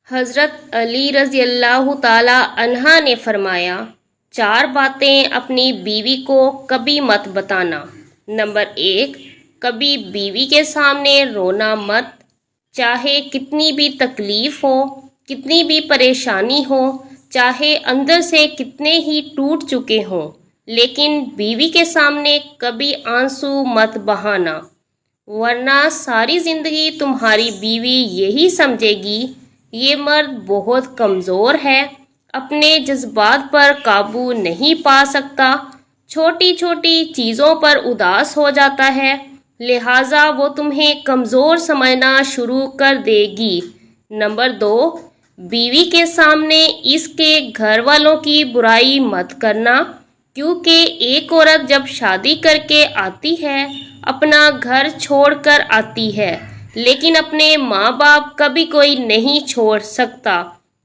حضرت علی رضی اللہ تعالی عنہ نے فرمایا، 4 باتیں اپنی بیوی کو کبھی مت بتانا۔ نمبر 1، کبھی بیوی کے سامنے رونا مت، چاہے کتنی بھی تکلیف ہو، کتنی بھی پریشانی ہو، چاہے اندر سے کتنے ہی ٹوٹ چکے ہوں، لیکن بیوی کے سامنے کبھی آنسو مت بہانا، ورنہ ساری زندگی تمہاری بیوی یہی سمجھے گی یہ مرد بہت کمزور ہے، اپنے جذبات پر قابو نہیں پا سکتا، چھوٹی چھوٹی چیزوں پر اداس ہو جاتا ہے، لہٰذا وہ تمہیں کمزور سمجھنا شروع کر دے گی۔ نمبر 2، بیوی کے سامنے اس کے گھر والوں کی برائی مت کرنا، کیونکہ ایک عورت جب شادی کر کے آتی ہے اپنا گھر چھوڑ کر آتی ہے، لیکن اپنے ماں باپ کبھی کوئی نہیں چھوڑ سکتا۔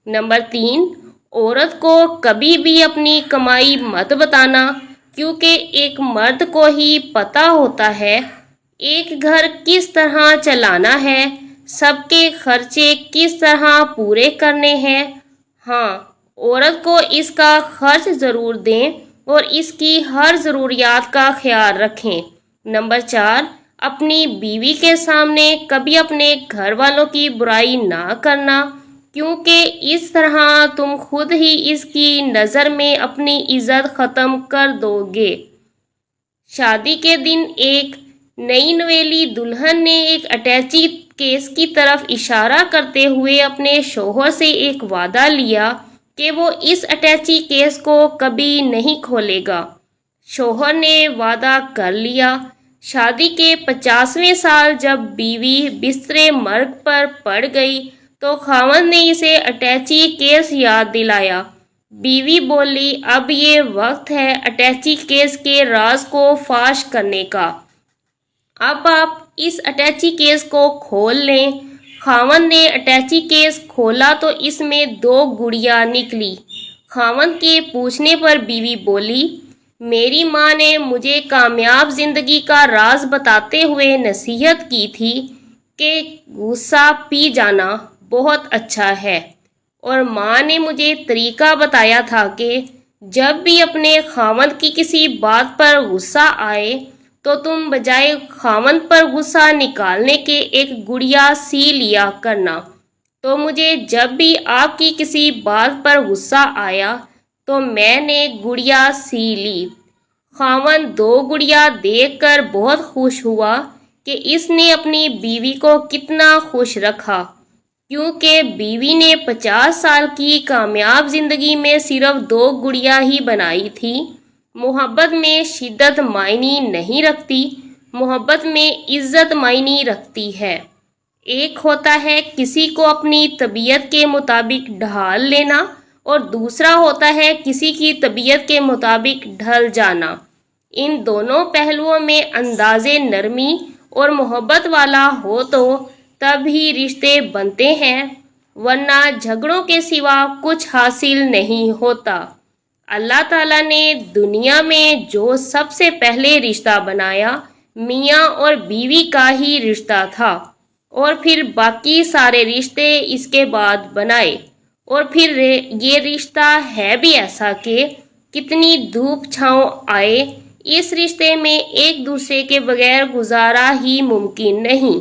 نمبر 3، عورت کو کبھی بھی اپنی کمائی مت بتانا، کیونکہ ایک مرد کو ہی پتہ ہوتا ہے ایک گھر کس طرح چلانا ہے، سب کے خرچے کس طرح پورے کرنے ہیں۔ ہاں، عورت کو اس کا خرچ ضرور دیں اور اس کی ہر ضروریات کا خیال رکھیں۔ نمبر 4، اپنی بیوی کے سامنے کبھی اپنے گھر والوں کی برائی نہ کرنا، کیونکہ اس طرح تم خود ہی اس کی نظر میں اپنی عزت ختم کر دو گے۔ شادی کے دن ایک نئی نویلی دلہن نے ایک اٹیچی کیس کی طرف اشارہ کرتے ہوئے اپنے شوہر سے ایک وعدہ لیا کہ وہ اس اٹیچی کیس کو کبھی نہیں کھولے گا۔ شوہر نے وعدہ کر لیا۔ شادی کے 50ویں سال جب بیوی بستر مرگ پر پڑ گئی تو خاوند نے اسے اٹیچی کیس یاد دلایا۔ بیوی بولی، اب یہ وقت ہے اٹیچی کیس کے راز کو فاش کرنے کا، اب آپ اس اٹیچی کیس کو کھول لیں۔ خاوند نے اٹیچی کیس کھولا تو اس میں 2 گڑیاں نکلی۔ خاوند کے پوچھنے پر بیوی بولی، میری ماں نے مجھے کامیاب زندگی کا راز بتاتے ہوئے نصیحت کی تھی کہ غصہ پی جانا بہت اچھا ہے، اور ماں نے مجھے طریقہ بتایا تھا کہ جب بھی اپنے خاوند کی کسی بات پر غصہ آئے تو تم بجائے خاوند پر غصہ نکالنے کے ایک گڑیا سی لیا کرنا۔ تو مجھے جب بھی آپ کی کسی بات پر غصہ آیا تو میں نے گڑیا سی لی۔ خاوند 2 گڑیا دیکھ کر بہت خوش ہوا کہ اس نے اپنی بیوی کو کتنا خوش رکھا، کیونکہ بیوی نے 50 سال کی کامیاب زندگی میں صرف 2 گڑیا ہی بنائی تھی۔ محبت میں شدت معنی نہیں رکھتی، محبت میں عزت معنی رکھتی ہے۔ ایک ہوتا ہے کسی کو اپنی طبیعت کے مطابق ڈھال لینا، اور دوسرا ہوتا ہے کسی کی طبیعت کے مطابق ڈھل جانا۔ ان دونوں پہلوؤں میں انداز نرمی اور محبت والا ہو تو تب ہی رشتے بنتے ہیں، ورنہ جھگڑوں کے سوا کچھ حاصل نہیں ہوتا۔ اللہ تعالیٰ نے دنیا میں جو سب سے پہلے رشتہ بنایا میاں اور بیوی کا ہی رشتہ تھا، اور پھر باقی سارے رشتے اس کے بعد بنائے، اور پھر یہ رشتہ ہے بھی ایسا کہ کتنی دھوپ چھاؤں آئے اس رشتے میں ایک دوسرے کے بغیر گزارا ہی ممکن نہیں۔